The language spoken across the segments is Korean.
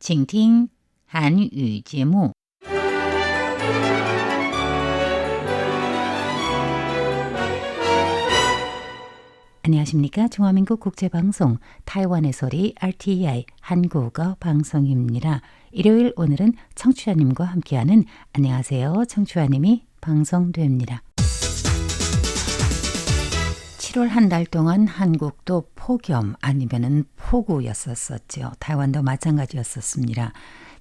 请听韩语节目。 안녕하십니까? 중화민국 국제방송 타이완의 소리 RTI 한국어 방송입니다. 일요일 오늘은 청취자님과 함께하는 안녕하세요 청취자님이 방송됩니다. 7월 한 달 동안 한국도 폭염 아니면은 폭우였었죠. 타이완도 마찬가지였었습니다.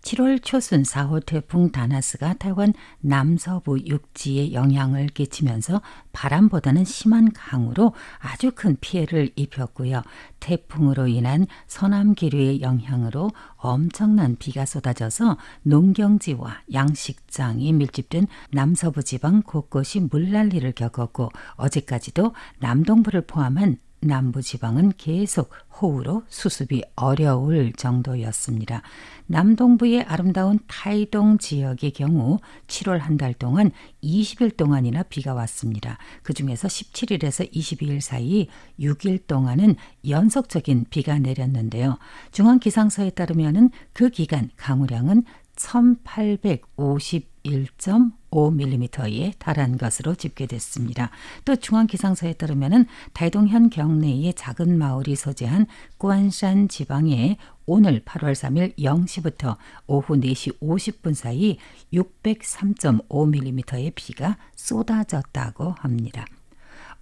7월 초순 4호 태풍 다나스가 타이완 남서부 육지에 영향을 끼치면서 바람보다는 심한 강우로 아주 큰 피해를 입혔고요. 태풍으로 인한 서남 기류의 영향으로 엄청난 비가 쏟아져서 농경지와 양식장이 밀집된 남서부 지방 곳곳이 물난리를 겪었고 어제까지도 남동부를 포함한 남부지방은 계속 호우로 수습이 어려울 정도였습니다. 남동부의 아름다운 타이동 지역의 경우 7월 한 달 동안 20일 동안이나 비가 왔습니다. 그중에서 17일에서 22일 사이 6일 동안은 연속적인 비가 내렸는데요. 중앙기상서에 따르면 그 기간 강우량은 1851.5mm에 달한 것으로 집계됐습니다. 또 중앙기상서에 따르면 다이동현 경내의 작은 마을이 소재한 꾸안산 지방에 오늘 8월 3일 0시부터 오후 4시 50분 사이 603.5mm의 비가 쏟아졌다고 합니다.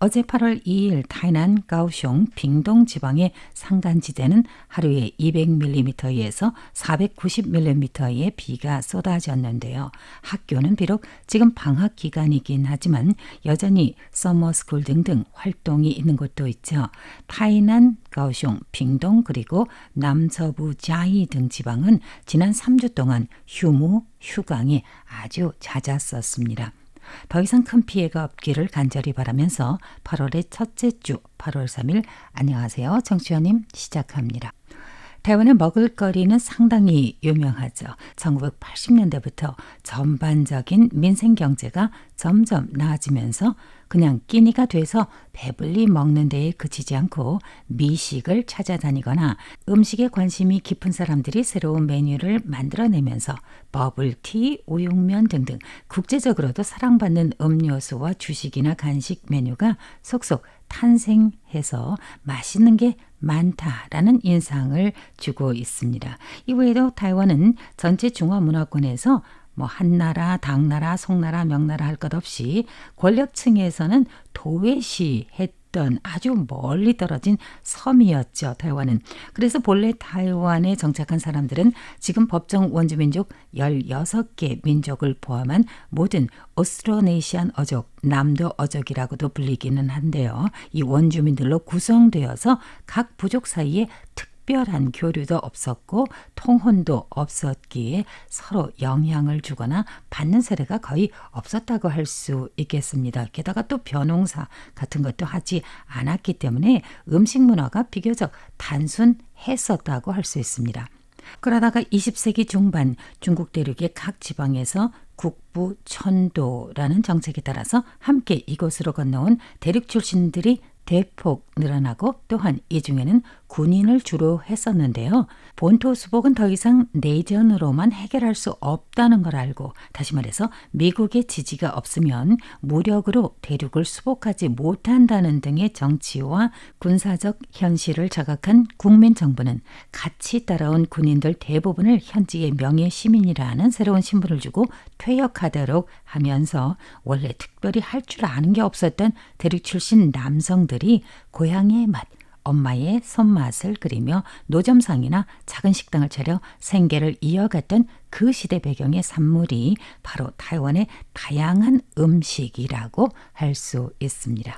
어제 8월 2일 타이난, 가오슝, 빙동 지방의 산간지대는 하루에 200mm에서 490mm의 비가 쏟아졌는데요. 학교는 비록 지금 방학 기간이긴 하지만 여전히 서머스쿨 등등 활동이 있는 곳도 있죠. 타이난, 가오슝, 빙동 그리고 남서부 자이 등 지방은 지난 3주 동안 휴무, 휴강이 아주 잦았었습니다. 더 이상 큰 피해가 없기를 간절히 바라면서 8월의 첫째 주 8월 3일 안녕하세요 청취자님 시작합니다. 타이완의 먹을거리는 상당히 유명하죠. 1980년대부터 전반적인 민생경제가 점점 나아지면서 그냥 끼니가 돼서 배불리 먹는 데에 그치지 않고 미식을 찾아다니거나 음식에 관심이 깊은 사람들이 새로운 메뉴를 만들어내면서 버블티, 우육면 등등 국제적으로도 사랑받는 음료수와 주식이나 간식 메뉴가 속속 탄생해서 맛있는 게 많다라는 인상을 주고 있습니다. 이외에도 타이완은 전체 중화문화권에서 한나라, 당나라, 송나라, 명나라 할 것 없이 권력층에서는 도외시 했던 아주 멀리 떨어진 섬이었죠. 타이완은. 그래서 본래 타이완에 정착한 사람들은 지금 법정 원주민족 16개 민족을 포함한 모든 오스트로네시안 어족, 남도 어족이라고도 불리기는 한데요. 이 원주민들로 구성되어서 각 부족 사이에 특별한 교류도 없었고 통혼도 없었기에 서로 영향을 주거나 받는 사례가 거의 없었다고 할 수 있겠습니다. 게다가 또 벼농사 같은 것도 하지 않았기 때문에 음식 문화가 비교적 단순했었다고 할 수 있습니다. 그러다가 20세기 중반 중국 대륙의 각 지방에서 국부 천도라는 정책에 따라서 함께 이곳으로 건너온 대륙 출신들이 대폭 늘어나고 또한 이 중에는 군인을 주로 했었는데요. 본토 수복은 더 이상 내전으로만 해결할 수 없다는 걸 알고 다시 말해서 미국의 지지가 없으면 무력으로 대륙을 수복하지 못한다는 등의 정치와 군사적 현실을 자각한 국민 정부는 같이 따라온 군인들 대부분을 현지의 명예 시민이라는 새로운 신분을 주고 퇴역하도록 하면서 원래 특별히 할 줄 아는 게 없었던 대륙 출신 남성들이 고향의 맛, 엄마의 손맛을 그리며 노점상이나 작은 식당을 차려 생계를 이어갔던 그 시대 배경의 산물이 바로 타이완의 다양한 음식이라고 할 수 있습니다.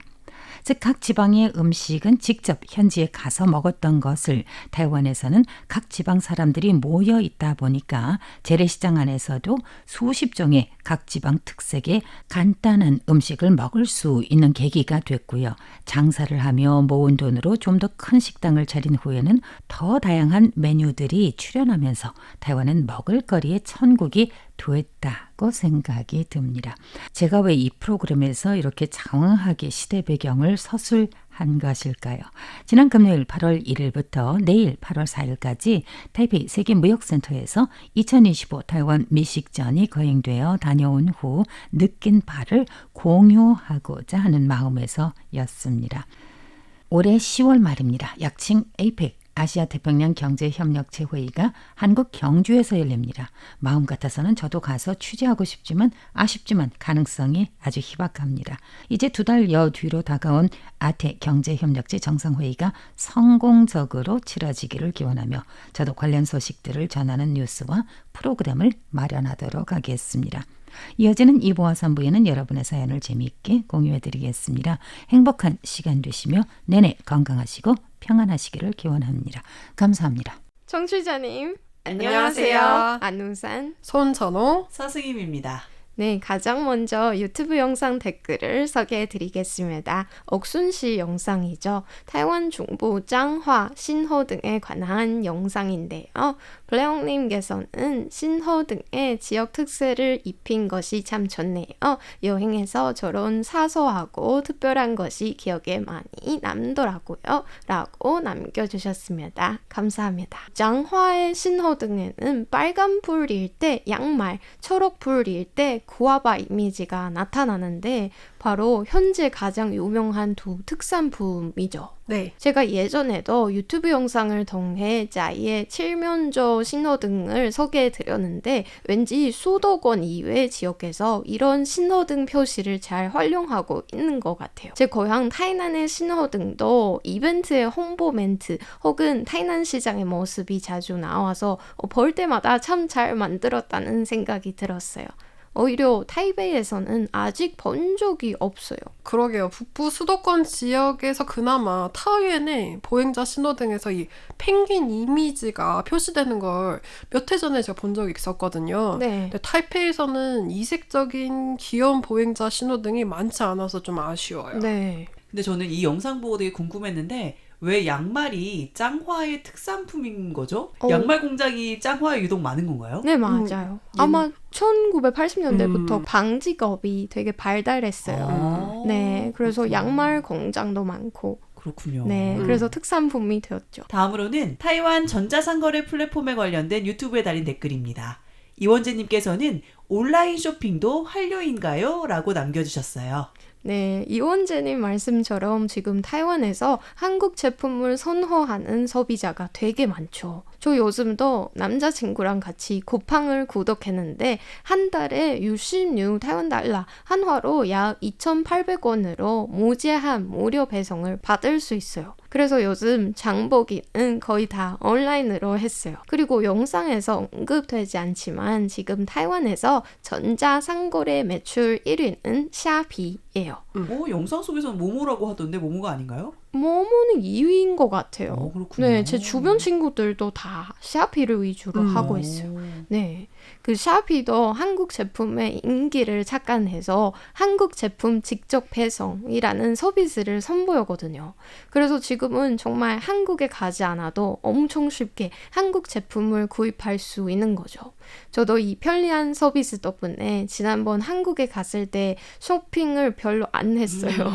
즉 각 지방의 음식은 직접 현지에 가서 먹었던 것을 타이완에서는 각 지방 사람들이 모여 있다 보니까 재래시장 안에서도 수십 종의 각 지방 특색의 간단한 음식을 먹을 수 있는 계기가 됐고요. 장사를 하며 모은 돈으로 좀 더 큰 식당을 차린 후에는 더 다양한 메뉴들이 출현하면서 타이완은 먹을거리의 천국이 됐다고 생각이 듭니다. 제가 왜 이 프로그램에서 이렇게 장황하게 시대 배경을 서술하는지 한 것일까요? 지난 금요일 8월 1일부터 내일 8월 4일까지 타이페이 세계무역센터에서 2025 타이완 미식전이 거행되어 다녀온 후 느낀 바를 공유하고자 하는 마음에서였습니다. 올해 10월 말입니다. 약칭 APEC 아시아 태평양 경제협력체 회의가 한국 경주에서 열립니다. 마음 같아서는 저도 가서 취재하고 싶지만 아쉽지만 가능성이 아주 희박합니다. 이제 2달여 뒤로 다가온 아태 경제협력체 정상회의가 성공적으로 치러지기를 기원하며 저도 관련 소식들을 전하는 뉴스와 프로그램을 마련하도록 하겠습니다. 이어지는 2부와 3부에는 여러분의 사연을 재미있게 공유해드리겠습니다. 행복한 시간 되시며 내내 건강하시고 평안하시기를 기원합니다. 감사합니다. 청취자님 안녕하세요. 안웅산 손전호 서승임입니다. 네, 가장 먼저 유튜브 영상 댓글을 소개해 드리겠습니다. 옥순씨 영상이죠. 타이완 중부 짱화, 신호 등에 관한 영상인데요. 블레옹님께서는 신호 등의 지역 특색을 입힌 것이 참 좋네요. 여행에서 저런 사소하고 특별한 것이 기억에 많이 남더라고요. 라고 남겨주셨습니다. 감사합니다. 짱화의 신호 등에는 빨간 불일 때 양말, 초록 불일 때 구아바 이미지가 나타나는데 바로 현재 가장 유명한 두 특산품이죠. 네. 제가 예전에도 유튜브 영상을 통해 자이의 칠면조 신호등을 소개해드렸는데 왠지 수도권 이외 지역에서 이런 신호등 표시를 잘 활용하고 있는 것 같아요. 제 고향 타이난의 신호등도 이벤트의 홍보 멘트 혹은 타이난 시장의 모습이 자주 나와서 볼 때마다 참 잘 만들었다는 생각이 들었어요. 오히려 타이베이에서는 아직 본 적이 없어요. 그러게요. 북부 수도권 지역에서 그나마 타이완의 보행자 신호등에서 이 펭귄 이미지가 표시되는 걸 몇 해 전에 제가 본 적이 있었거든요. 네. 근데 타이페이에서는 이색적인 귀여운 보행자 신호등이 많지 않아서 좀 아쉬워요. 네. 근데 저는 이 영상 보고 되게 궁금했는데 왜 양말이 짱화의 특산품인 거죠? 양말 공장이 짱화에 유독 많은 건가요? 네, 맞아요. 아마 1980년대부터 방직업이 되게 발달했어요. 네, 그래서 그렇구나. 양말 공장도 많고, 그렇군요. 네, 그래서 특산품이 되었죠. 다음으로는 타이완 전자상거래 플랫폼에 관련된 유튜브에 달린 댓글입니다. 이원재님께서는 온라인 쇼핑도 한류인가요? 라고 남겨주셨어요. 네, 이원재님 말씀처럼 지금 타이완에서 한국 제품을 선호하는 소비자가 되게 많죠. 저 요즘도 남자친구랑 같이 쿠팡을 구독했는데 한 달에 66 타이완 달러, 한화로 약 2,800원으로 무제한 무료 배송을 받을 수 있어요. 그래서 요즘 장보기는 거의 다 온라인으로 했어요. 그리고 영상에서 언급되지 않지만 지금 타이완에서 전자상거래 매출 1위는 샤피예요. 영상 속에서는 모모라고 하던데 모모가 아닌가요? 모모는 2위인 것 같아요. 그렇군요. 네, 제 주변 친구들도 다 샤피를 위주로 하고 있어요. 네, 그 샤피도 한국 제품의 인기를 착안해서 한국 제품 직접 배송이라는 서비스를 선보이거든요. 그래서 지금은 정말 한국에 가지 않아도 엄청 쉽게 한국 제품을 구입할 수 있는 거죠. 저도 이 편리한 서비스 덕분에 지난번 한국에 갔을 때 쇼핑을 별로 안 했어요.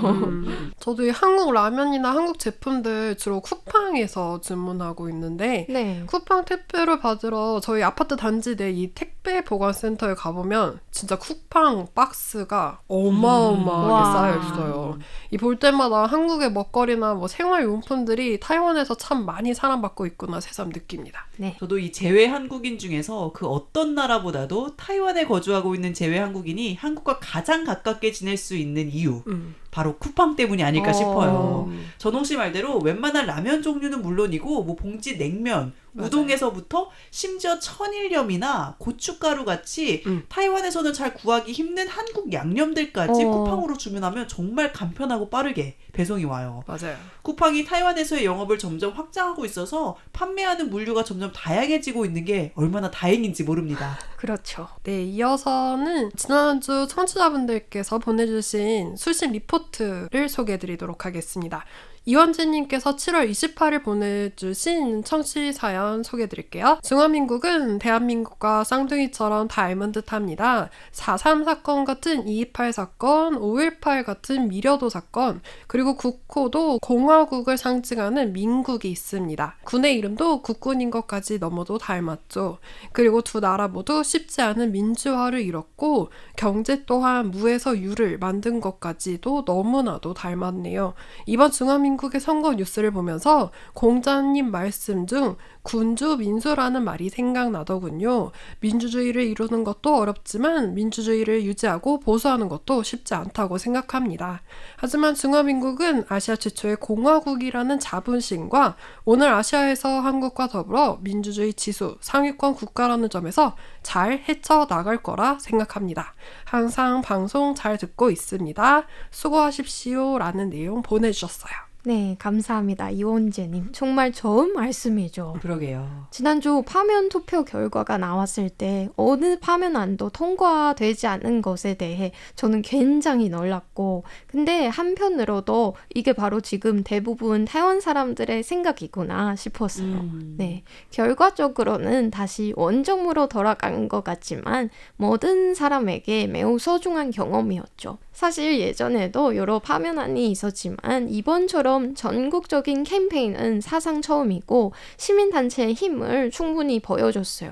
저도 이 한국 라면이나 한국 제품들 주로 쿠팡에서 주문하고 있는데 네. 쿠팡 택배를 받으러 저희 아파트 단지 내 이 택배 보관센터에 가보면 진짜 쿠팡 박스가 어마어마하게 와. 쌓여있어요. 이 볼 때마다 한국의 먹거리나 뭐 생활용품들이 타이완에서 참 많이 사랑받고 있구나 새삼 느낍니다. 네. 저도 이 재외 한국인 중에서 그 어떤 나라보다도 타이완에 거주하고 있는 재외 한국인이 한국과 가장 가깝게 지낼 수 있는 이유 바로 쿠팡 때문이 아닐까 싶어요. 전홍 씨 말대로 웬만한 라면 종류는 물론이고 뭐 봉지 냉면, 우동에서부터 심지어 천일염이나 고춧가루 같이 타이완에서는 잘 구하기 힘든 한국 양념들까지 쿠팡으로 주문하면 정말 간편하고 빠르게 배송이 와요. 맞아요. 쿠팡이 타이완에서의 영업을 점점 확장하고 있어서 판매하는 물류가 점점 다양해지고 있는 게 얼마나 다행인지 모릅니다. 그렇죠. 네, 이어서는 지난주 청취자분들께서 보내주신 수신 리포트를 소개해드리도록 하겠습니다. 이원진님께서 7월 28일 보내주신 청취 사연 소개해드릴게요. 중화민국은 대한민국과 쌍둥이처럼 닮은 듯합니다. 4.3 사건 같은 2.28 사건, 5.18 같은 미려도 사건, 그리고 국호도 공화국을 상징하는 민국이 있습니다. 군의 이름도 국군인 것까지 너무도 닮았죠. 그리고 두 나라 모두 쉽지 않은 민주화를 이뤘고 경제 또한 무에서 유를 만든 것까지도 너무나도 닮았네요. 이번 중화민국의 선거 뉴스를 보면서 공자님 말씀 중 군주 민수라는 말이 생각나더군요. 민주주의를 이루는 것도 어렵지만 민주주의를 유지하고 보수하는 것도 쉽지 않다고 생각합니다. 하지만 중화민국은 아시아 최초의 공화국이라는 자부심과 오늘 아시아에서 한국과 더불어 민주주의 지수 상위권 국가라는 점에서 잘 헤쳐나갈 거라 생각합니다. 항상 방송 잘 듣고 있습니다. 수고하십시오 라는 내용 보내주셨어요. 네, 감사합니다. 이원재님. 정말 좋은 말씀이죠. 그러게요. 지난주 파면 투표 결과가 나왔을 때 어느 파면안도 통과되지 않은 것에 대해 저는 굉장히 놀랐고, 근데 한편으로도 이게 바로 지금 대부분台湾사람들의 생각이구나 싶었어요. 네, 결과적으로는 다시 원점으로 돌아간 것 같지만 모든 사람에게 매우 소중한 경험이었죠. 사실 예전에도 여러 파면안이 있었지만 이번처럼 전국적인 캠페인은 사상 처음이고 시민단체의 힘을 충분히 보여줬어요.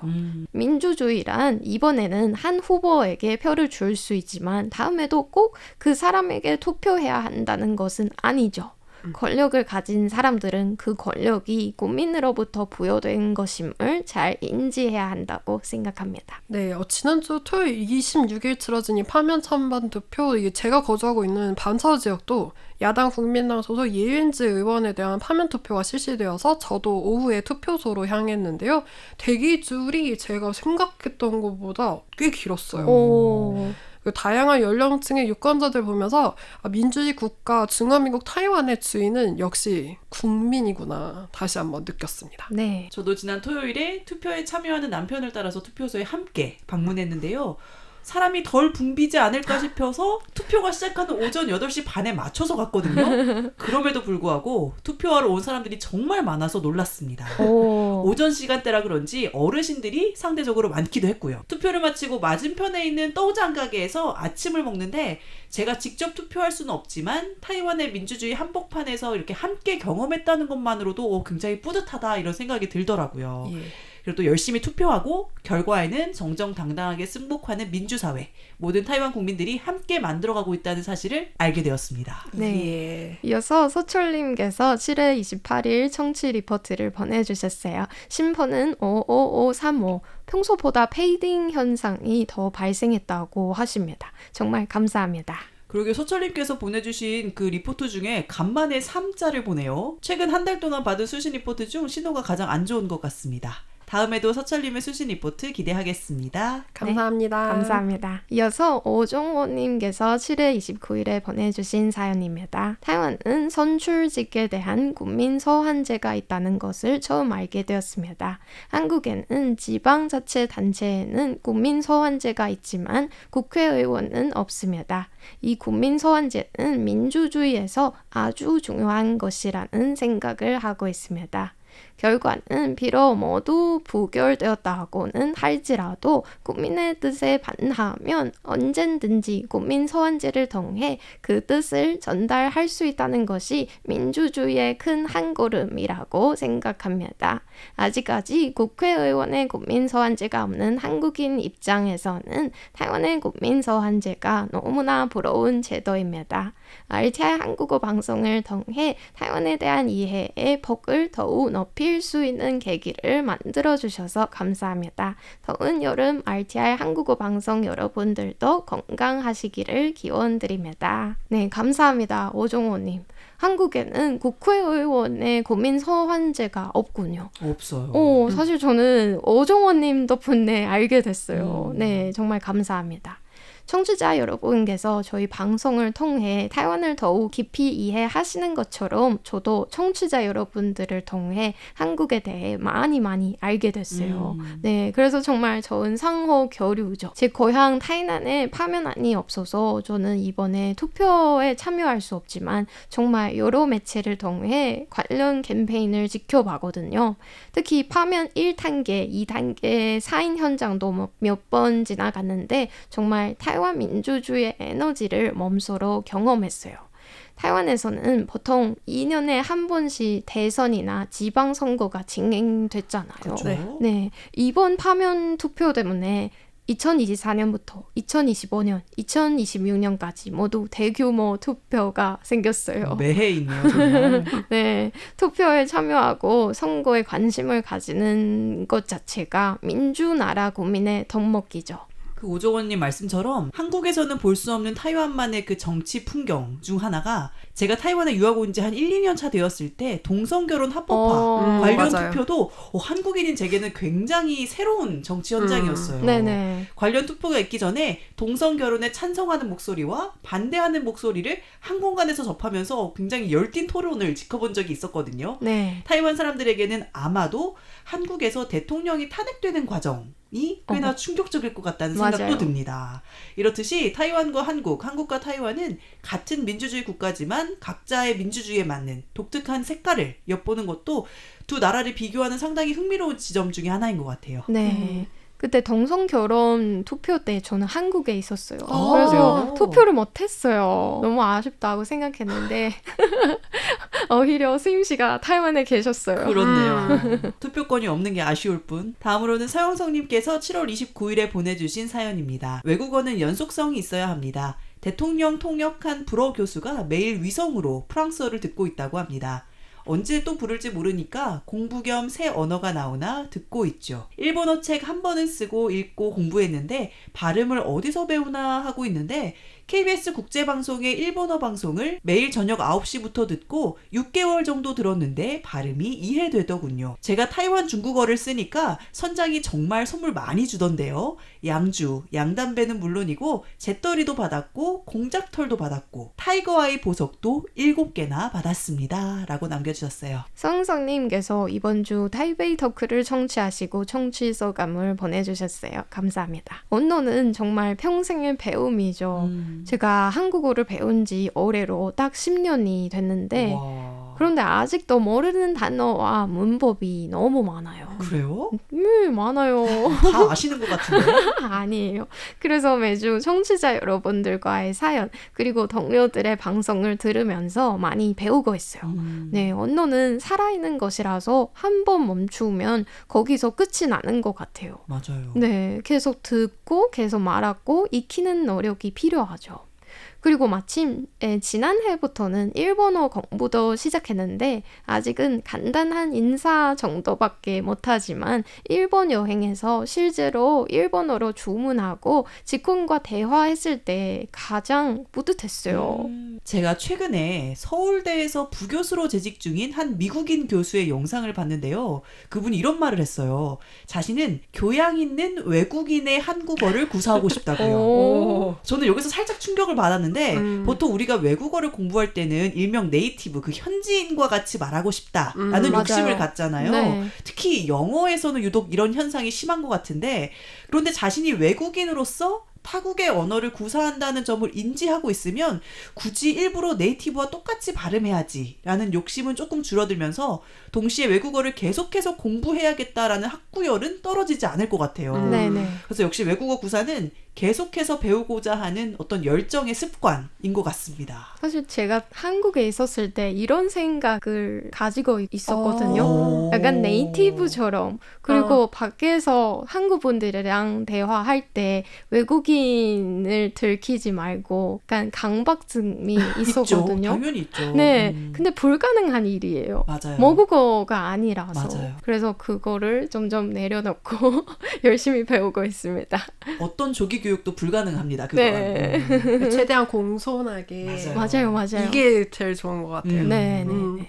민주주의란 이번에는 한 후보에게 표를 줄 수 있지만 다음에도 꼭 그 사람에게 투표해야 한다는 것은 아니죠. 권력을 가진 사람들은 그 권력이 국민으로부터 부여된 것임을 잘 인지해야 한다고 생각합니다. 네, 지난주 토요일 26일 치러진 이 파면 찬반 투표, 이게 제가 거주하고 있는 반차오 지역도 야당 국민당 소속 예윤지 의원에 대한 파면 투표가 실시되어서 저도 오후에 투표소로 향했는데요. 대기줄이 제가 생각했던 것보다 꽤 길었어요. 오. 다양한 연령층의 유권자들 보면서 민주주의 국가 중화민국 타이완의 주인은 역시 국민이구나 다시 한번 느꼈습니다. 네. 저도 지난 토요일에 투표에 참여하는 남편을 따라서 투표소에 함께 방문했는데요. 사람이 덜 붐비지 않을까 싶어서 투표가 시작하는 오전 8시 반에 맞춰서 갔거든요. 그럼에도 불구하고 투표하러 온 사람들이 정말 많아서 놀랐습니다. 오전 시간대라 그런지 어르신들이 상대적으로 많기도 했고요. 투표를 마치고 맞은편에 있는 떡장 가게에서 아침을 먹는데 제가 직접 투표할 수는 없지만 타이완의 민주주의 한복판에서 이렇게 함께 경험했다는 것만으로도 굉장히 뿌듯하다 이런 생각이 들더라고요. 예. 그리고 또 열심히 투표하고 결과에는 정정당당하게 승복하는 민주사회, 모든 타이완 국민들이 함께 만들어가고 있다는 사실을 알게 되었습니다. 네. 예. 이어서 소철님께서 7월 28일 청취 리포트를 보내주셨어요. 심포는 55535. 평소보다 페이딩 현상이 더 발생했다고 하십니다. 정말 감사합니다. 그러게 서철님께서 보내주신 그 리포트 중에 간만에 3자를 보내요. 최근 한 달 동안 받은 수신 리포트 중 신호가 가장 안 좋은 것 같습니다. 다음에도 서철님의 수신 리포트 기대하겠습니다. 감사합니다. 네, 감사합니다. 이어서 오종호님께서 7월 29일에 보내주신 사연입니다. 타이완은 선출직에 대한 국민 소환제가 있다는 것을 처음 알게 되었습니다. 한국에는 지방자치단체에는 국민 소환제가 있지만 국회의원은 없습니다. 이 국민 소환제는 민주주의에서 아주 중요한 것이라는 생각을 하고 있습니다. 결과는 비록 모두 부결되었다고는 할지라도 국민의 뜻에 반하면 언제든지 국민 소환제를 통해 그 뜻을 전달할 수 있다는 것이 민주주의의 큰 한 걸음이라고 생각합니다. 아직까지 국회의원의 국민 소환제가 없는 한국인 입장에서는 타이완의 국민 소환제가 너무나 부러운 제도입니다. RTI 한국어 방송을 통해 타이완에 대한 이해의 폭을 더욱 높일 수 있는 계기를 만들어주셔서 감사합니다. 더운 여름 RTI 한국어 방송 여러분들도 건강하시기를 기원드립니다. 네, 감사합니다. 오종호님. 한국에는 국회의원의 국민 소환제가 없군요. 없어요. 사실 저는 오종호님 덕분에 알게 됐어요. 네, 정말 감사합니다. 청취자 여러분께서 저희 방송을 통해 타이완을 더욱 깊이 이해하시는 것처럼 저도 청취자 여러분들을 통해 한국에 대해 많이 알게 됐어요. 네, 그래서 정말 좋은 상호 교류죠. 제 고향 타이난에 파면안이 없어서 저는 이번에 투표에 참여할 수 없지만 정말 여러 매체를 통해 관련 캠페인을 지켜봤거든요. 특히 파면 1단계, 2단계 사인 현장도 몇 번 지나갔는데 정말 타이완 민주주의의 에너지를 몸소로 경험했어요. 타이완에서는 보통 2년에 한 번씩 대선이나 지방선거가 진행됐잖아요. 그렇죠. 네, 이번 파면 투표 때문에 2024년부터 2025년, 2026년까지 모두 대규모 투표가 생겼어요. 매해 있네요, 정말. 네, 투표에 참여하고 선거에 관심을 가지는 것 자체가 민주나라 국민의 덕목이죠. 그 오정원님 말씀처럼 한국에서는 볼 수 없는 타이완만의 그 정치 풍경 중 하나가 제가 타이완에 유학 온 지 한 1, 2년 차 되었을 때 동성결혼 합법화 관련 맞아요. 투표도 한국인인 제게는 굉장히 새로운 정치 현장이었어요. 네네. 관련 투표가 있기 전에 동성결혼에 찬성하는 목소리와 반대하는 목소리를 한 공간에서 접하면서 굉장히 열띤 토론을 지켜본 적이 있었거든요. 네. 타이완 사람들에게는 아마도 한국에서 대통령이 탄핵되는 과정이 꽤나 충격적일 것 같다는 생각도 맞아요. 듭니다. 이렇듯이 타이완과 한국과 타이완은 같은 민주주의 국가지만 각자의 민주주의에 맞는 독특한 색깔을 엿보는 것도 두 나라를 비교하는 상당히 흥미로운 지점 중에 하나인 것 같아요. 네. 그때 동성결혼 투표 때 저는 한국에 있었어요. 아, 그래서 그래요? 투표를 못했어요. 너무 아쉽다고 생각했는데 오히려 수임 씨가 타이완에 계셨어요. 그렇네요. 투표권이 없는 게 아쉬울 뿐. 다음으로는 서영성님께서 7월 29일에 보내주신 사연입니다. 외국어는 연속성이 있어야 합니다. 대통령 통역한 불어 교수가 매일 위성으로 프랑스어를 듣고 있다고 합니다. 언제 또 부를지 모르니까 공부 겸 새 언어가 나오나 듣고 있죠. 일본어 책 한 번은 쓰고 읽고 공부했는데 발음을 어디서 배우나 하고 있는데 KBS 국제방송의 일본어 방송을 매일 저녁 9시부터 듣고 6개월 정도 들었는데 발음이 이해되더군요. 제가 타이완 중국어를 쓰니까 선장이 정말 선물 많이 주던데요. 양주, 양담배는 물론이고 잿더리도 받았고 공작털도 받았고 타이거아이 보석도 7개나 받았습니다. 라고 남겨주셨어요. 성성님께서 이번 주 타이베이 터크를 청취하시고 청취 소감을 보내주셨어요. 감사합니다. 언어는 정말 평생의 배움이죠. 제가 한국어를 배운 지 올해로 딱 10년이 됐는데 와. 그런데 아직도 모르는 단어와 문법이 너무 많아요. 그래요? 많아요. 다 아시는 것 같은데? 아니에요. 그래서 매주 청취자 여러분들과의 사연 그리고 동료들의 방송을 들으면서 많이 배우고 있어요. 네, 언어는 살아있는 것이라서 한 번 멈추면 거기서 끝이 나는 것 같아요. 맞아요. 네, 계속 듣고 계속 말하고 익히는 노력이 필요하죠. 그리고 마침 지난해부터는 일본어 공부도 시작했는데 아직은 간단한 인사 정도밖에 못하지만 일본 여행에서 실제로 일본어로 주문하고 직원과 대화했을 때 가장 뿌듯했어요. 제가 최근에 서울대에서 부교수로 재직 중인 한 미국인 교수의 영상을 봤는데요. 그분이 이런 말을 했어요. 자신은 교양 있는 외국인의 한국어를 구사하고 싶다고요. 오. 저는 여기서 살짝 충격을 받았는데 보통 우리가 외국어를 공부할 때는 일명 네이티브, 그 현지인과 같이 말하고 싶다라는 맞아요. 욕심을 갖잖아요. 네. 특히 영어에서는 유독 이런 현상이 심한 것 같은데 그런데 자신이 외국인으로서 타국의 언어를 구사한다는 점을 인지하고 있으면 굳이 일부러 네이티브와 똑같이 발음해야지 라는 욕심은 조금 줄어들면서 동시에 외국어를 계속해서 공부해야겠다라는 학구열은 떨어지지 않을 것 같아요. 네네. 그래서 역시 외국어 구사는 계속해서 배우고자 하는 어떤 열정의 습관인 것 같습니다. 사실 제가 한국에 있었을 때 이런 생각을 가지고 있었거든요. 오. 약간 네이티브처럼. 그리고 밖에서 한국 분들이랑 대화할 때 외국인을 들키지 말고 약간 강박증이 있었거든요. 있죠. 당연히 있죠. 네, 근데 불가능한 일이에요. 맞아요. 모국어가 아니라서. 맞아요. 그래서 그거를 점점 내려놓고 열심히 배우고 있습니다. 어떤 조기 교육도 불가능합니다. 그건. 네. 최대한 공손하게. 맞아요. 맞아요. 이게 제일 좋은 것 같아요. 네, 네. 음.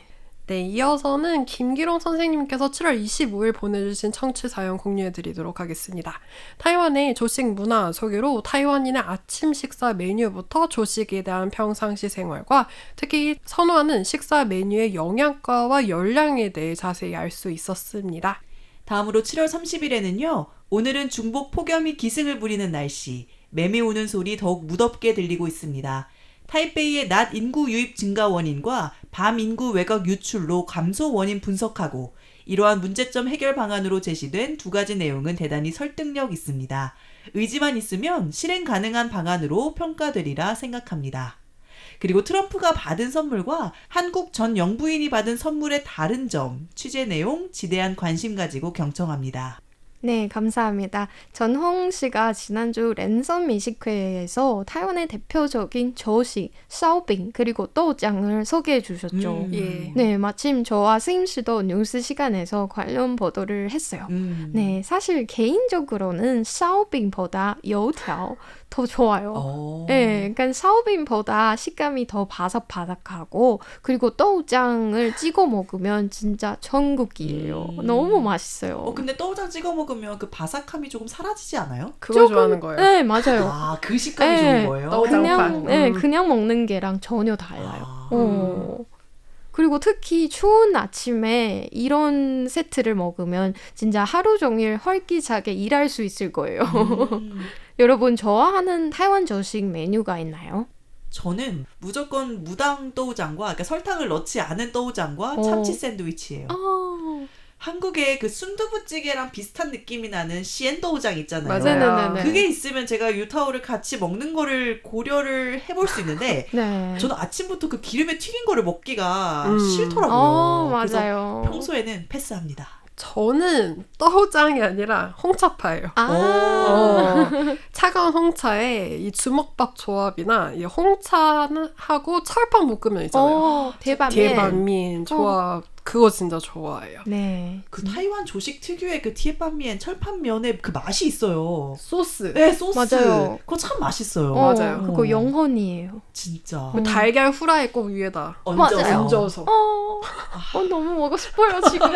네, 이어서는 김기롱 선생님께서 7월 25일 보내주신 청취 사연 공유해드리도록 하겠습니다. 타이완의 조식 문화 소개로 타이완인의 아침 식사 메뉴부터 조식에 대한 평상시 생활과 특히 선호하는 식사 메뉴의 영양가와 열량에 대해 자세히 알 수 있었습니다. 다음으로 7월 30일에는요. 오늘은 중복 폭염이 기승을 부리는 날씨, 매미 우는 소리 더욱 무덥게 들리고 있습니다. 타이베이의 낮 인구 유입 증가 원인과 밤 인구 외곽 유출로 감소 원인 분석하고 이러한 문제점 해결 방안으로 제시된 두 가지 내용은 대단히 설득력 있습니다. 의지만 있으면 실행 가능한 방안으로 평가되리라 생각합니다. 그리고 트럼프가 받은 선물과 한국 전 영부인이 받은 선물의 다른 점, 취재 내용 지대한 관심 가지고 경청합니다. 네, 감사합니다. 전홍 씨가 지난주 랜선 미식회에서 타이완의 대표적인 저식, 샤오빙, 그리고 또우장을 소개해 주셨죠. 예. 네, 마침 저와 스임 씨도 뉴스 시간에서 관련 보도를 했어요. 네, 사실 개인적으로는 샤오빙보다 요条더 좋아요. 네, 그러니까 샤오빙보다 식감이 더 바삭바삭하고 그리고 또우장을 찍어 먹으면 진짜 천국이에요. 너무 맛있어요. 근데 또우장 찍어 먹으면 그 바삭함이 조금 사라지지 않아요? 그거 좋아하는 거예요. 네, 맞아요. 아, 그 식감이 네, 좋은 거예요? 또우장판. 그냥 먹는 게랑 전혀 달라요. 아. 그리고 특히 추운 아침에 이런 세트를 먹으면 진짜 하루 종일 활기차게 일할 수 있을 거예요. 여러분 좋아하는 타이완 저식 메뉴가 있나요? 저는 무조건 무당 또우장과 그러니까 설탕을 넣지 않은 또우장과 참치 샌드위치예요. 한국의 그 순두부찌개랑 비슷한 느낌이 나는 시엔도우장 있잖아요. 맞아요. 네네네. 그게 있으면 제가 유타오를 같이 먹는 거를 고려를 해볼 수 있는데 네. 저는 아침부터 그 기름에 튀긴 거를 먹기가 싫더라고요. 그래서 맞아요. 평소에는 패스합니다. 저는 떠우장이 아니라 홍차파예요. 차가운 홍차에 이 주먹밥 조합이나 이 홍차하고 철판 볶음면 있잖아요. 대반면 조합 그거 진짜 좋아해요. 네. 그 타이완 조식 특유의 그 티에반미엔 철판면에 그 맛이 있어요. 소스. 네, 소스. 맞아요. 그거 참 맛있어요. 맞아요. 그거 영혼이에요. 진짜. 그 달걀 후라이 꼭 위에다 맞아요. 얹어서. 너무 먹고 싶어요 지금.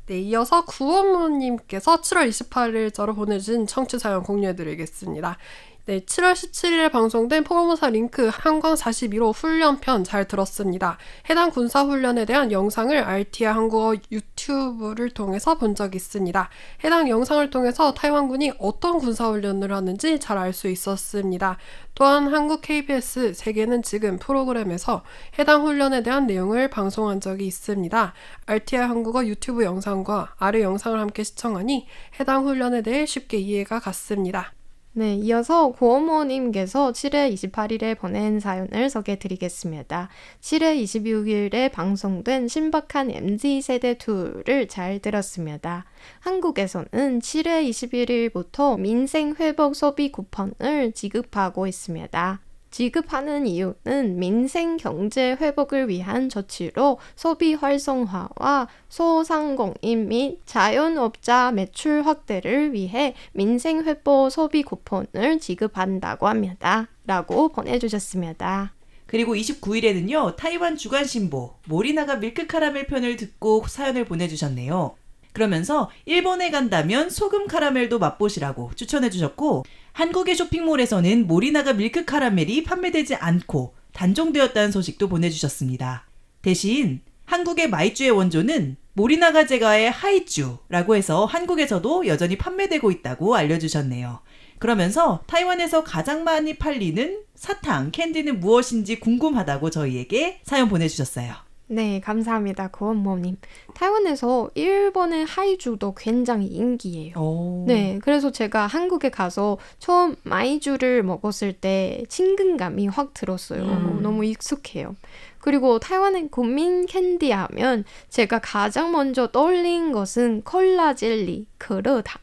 네, 이어서 구원모님께서 7월 28일자로 보내주신 청취 사연 공유해드리겠습니다. 네, 7월 17일에 방송된 포모사 링크 한광 41호 훈련편 잘 들었습니다. 해당 군사훈련에 대한 영상을 RTI 한국어 유튜브를 통해서 본 적이 있습니다. 해당 영상을 통해서 타이완군이 어떤 군사훈련을 하는지 잘 알 수 있었습니다. 또한 한국 KBS 세계는 지금 프로그램에서 해당 훈련에 대한 내용을 방송한 적이 있습니다. RTI 한국어 유튜브 영상과 아래 영상을 함께 시청하니 해당 훈련에 대해 쉽게 이해가 갔습니다. 네, 이어서 고어머님께서 7월 28일에 보낸 사연을 소개해드리겠습니다. 7월 26일에 방송된 신박한 MZ세대2를 잘 들었습니다. 한국에서는 7월 21일부터 민생회복 소비 쿠폰을 지급하고 있습니다. 지급하는 이유는 민생 경제 회복을 위한 조치로 소비 활성화와 소상공인 및 자영업자 매출 확대를 위해 민생 회복 소비 쿠폰을 지급한다고 합니다. 라고 보내주셨습니다. 그리고 29일에는요. 타이완 주간신보 모리나가 밀크 카라멜 편을 듣고 사연을 보내주셨네요. 그러면서 일본에 간다면 소금 카라멜도 맛보시라고 추천해 주셨고 한국의 쇼핑몰에서는 모리나가 밀크 카라멜이 판매되지 않고 단종되었다는 소식도 보내주셨습니다. 대신 한국의 마이쮸의 원조는 모리나가 제과의 하이쮸라고 해서 한국에서도 여전히 판매되고 있다고 알려주셨네요. 그러면서 타이완에서 가장 많이 팔리는 사탕, 캔디는 무엇인지 궁금하다고 저희에게 사연 보내주셨어요. 네, 감사합니다. 고원모님. 타이완에서 일본의 하이주도 굉장히 인기예요. 네, 그래서 제가 한국에 가서 처음 마이주를 먹었을 때 친근감이 확 들었어요. 너무 익숙해요. 그리고 타이완의 국민 캔디 하면 제가 가장 먼저 떠올린 것은 콜라 젤리, 그르당.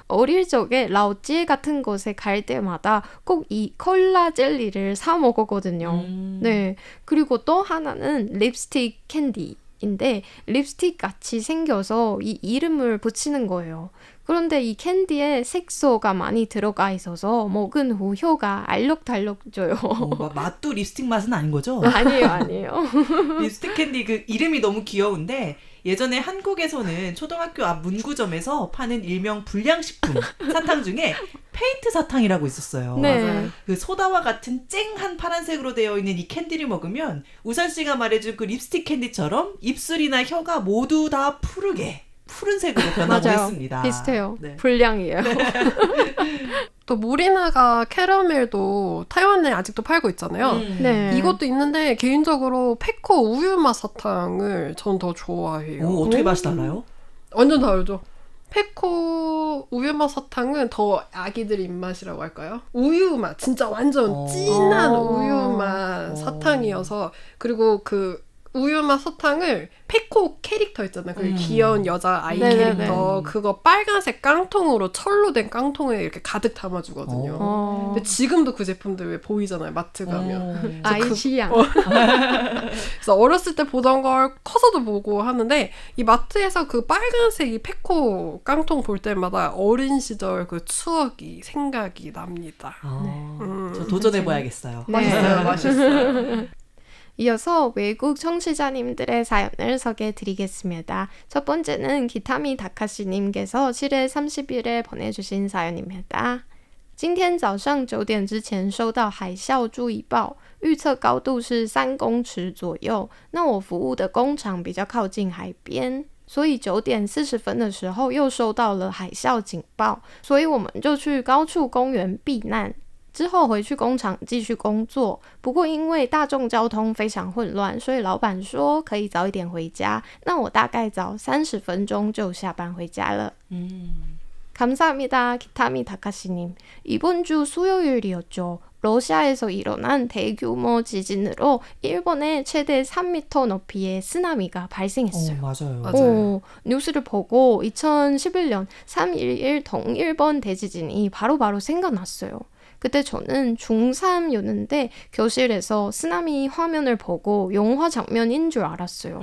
어릴 적에 라오찌 같은 곳에 갈 때마다 꼭 이 콜라 젤리를 사 먹었거든요. 네. 그리고 또 하나는 립스틱 캔디인데 립스틱 같이 생겨서 이 이름을 붙이는 거예요. 그런데 이 캔디에 색소가 많이 들어가 있어서 먹은 후 혀가 알록달록져요. 맛도 립스틱 맛은 아닌 거죠? 아니에요. 립스틱 캔디 그 이름이 너무 귀여운데 예전에 한국에서는 초등학교 앞 문구점에서 파는 일명 불량식품 사탕 중에 페인트 사탕이라고 있었어요. 네. 맞아요. 그 소다와 같은 쨍한 파란색으로 되어 있는 이 캔디를 먹으면 우선 씨가 말해준 그 립스틱 캔디처럼 입술이나 혀가 모두 다 푸른색으로 변하고 맞아요. 있습니다. 비슷해요. 네. 불량이에요. 또 모리나가 캐러멜도 타이완에 아직도 팔고 있잖아요. 네. 이것도 있는데 개인적으로 페코 우유 맛 사탕을 전 더 좋아해요. 오, 어떻게 맛이 달라요? 완전 다르죠. 페코 우유 맛 사탕은 더 아기들 입맛이라고 할까요? 우유 맛, 진짜 완전 진한 우유 맛 사탕이어서 그리고 그 우유 맛 사탕을 페코 캐릭터 있잖아요. 그 귀여운 여자 아이 네네네. 캐릭터 그거 빨간색 깡통으로 철로 된 깡통에 이렇게 가득 담아주거든요. 근데 지금도 그 제품들 왜 보이잖아요. 마트 가면. 아이 취향. 그래서 어렸을 때 보던 걸 커서도 보고 하는데 이 마트에서 그 빨간색 이 페코 깡통 볼 때마다 어린 시절 그 추억이 생각이 납니다. 저 도전해봐야겠어요. 네. 맛있어요. 이어서 외국 청취자님들의 사연을 소개해드리겠습니다. 첫 번째는 기타미 다카시님께서 7월 30일에 보내주신 사연입니다. 今天早上9点之前收到海啸注意报，预测高度是3公尺左右。那我服务的工厂比较靠近海边，所以9点40分的时候又收到了海啸警报，所以我们就去高处公园避难。之后回去工厂继续工作，不过因为大众交通非常混乱，所以老板说可以早一点回家。那我大概早30分钟就下班回家了。 감사합니다. 기타미 다카시님. 이번 주 수요일이었죠. 러시아에서 일어난 대규모 지진으로 일본에 최대 3m 높이의 쓰나미가 발생했어요. 맞아요. 뉴스를 보고 2011년 3.11 동일본 대지진이 바로바로 생각났어요. 그때 저는 중3였는데 교실에서 쓰나미 화면을 보고 영화 장면인 줄 알았어요.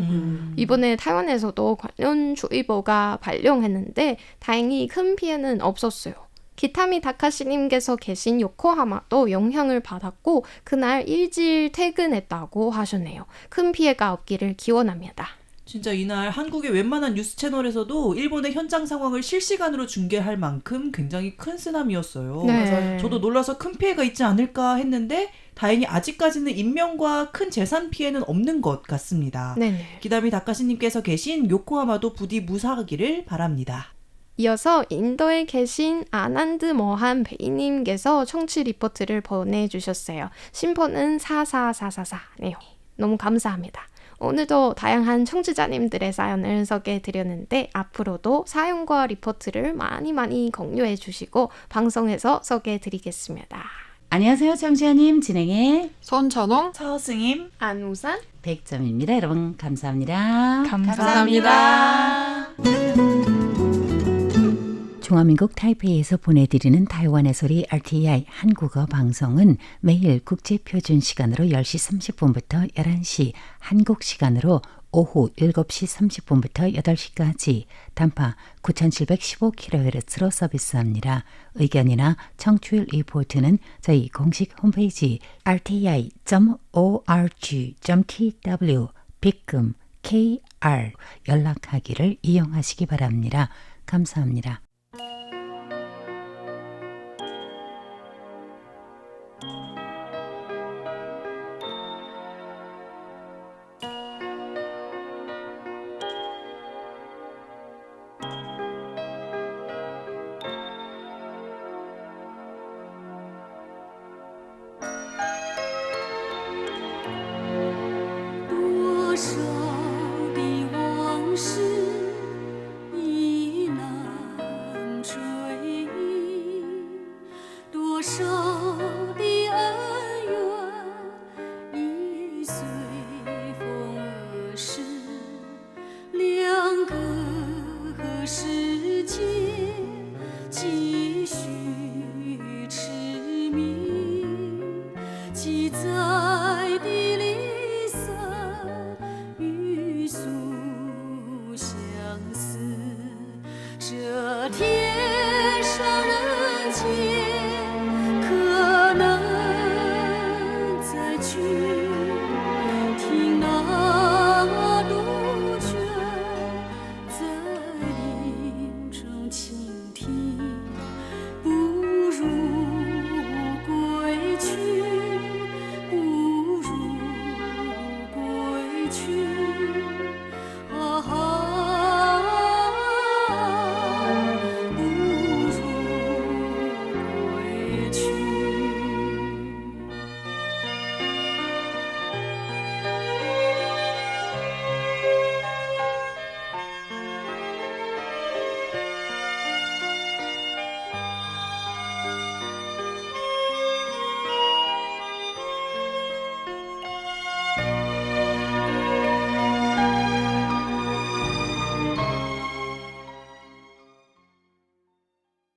이번에 타이완에서도 관련 주의보가 발령했는데 다행히 큰 피해는 없었어요. 기타미 다카시님께서 계신 요코하마도 영향을 받았고 그날 일찍 퇴근했다고 하셨네요. 큰 피해가 없기를 기원합니다. 진짜 이날 한국의 웬만한 뉴스 채널에서도 일본의 현장 상황을 실시간으로 중계할 만큼 굉장히 큰 쓰나미였어요. 네. 저도 놀라서 큰 피해가 있지 않을까 했는데 다행히 아직까지는 인명과 큰 재산 피해는 없는 것 같습니다. 네네. 기다미 다카시님께서 계신 요코하마도 부디 무사하기를 바랍니다. 이어서 인도에 계신 아난드 머한 베이님께서 청취 리포트를 보내주셨어요. 심포는 44444네요. 너무 감사합니다. 오늘도 다양한 청취자님들의 사연을 소개해드렸는데 앞으로도 사연과 리포트를 많이 공유해 주시고 방송에서 소개해드리겠습니다. 안녕하세요, 청취자님. 진행의 손전홍 서승임 안우산 100점입니다. 여러분 감사합니다. 감사합니다. 중화민국 타이페이에서 보내드리는 타이완의 소리 RTI 한국어 방송은 매일 국제표준 시간으로 10시 30분부터 11시, 한국 시간으로 오후 7시 30분부터 8시까지 단파 9715kHz로 서비스합니다. 의견이나 청취율 리포트는 저희 공식 홈페이지 rti.org.tw 빅금 KR 연락하기를 이용하시기 바랍니다. 감사합니다. 지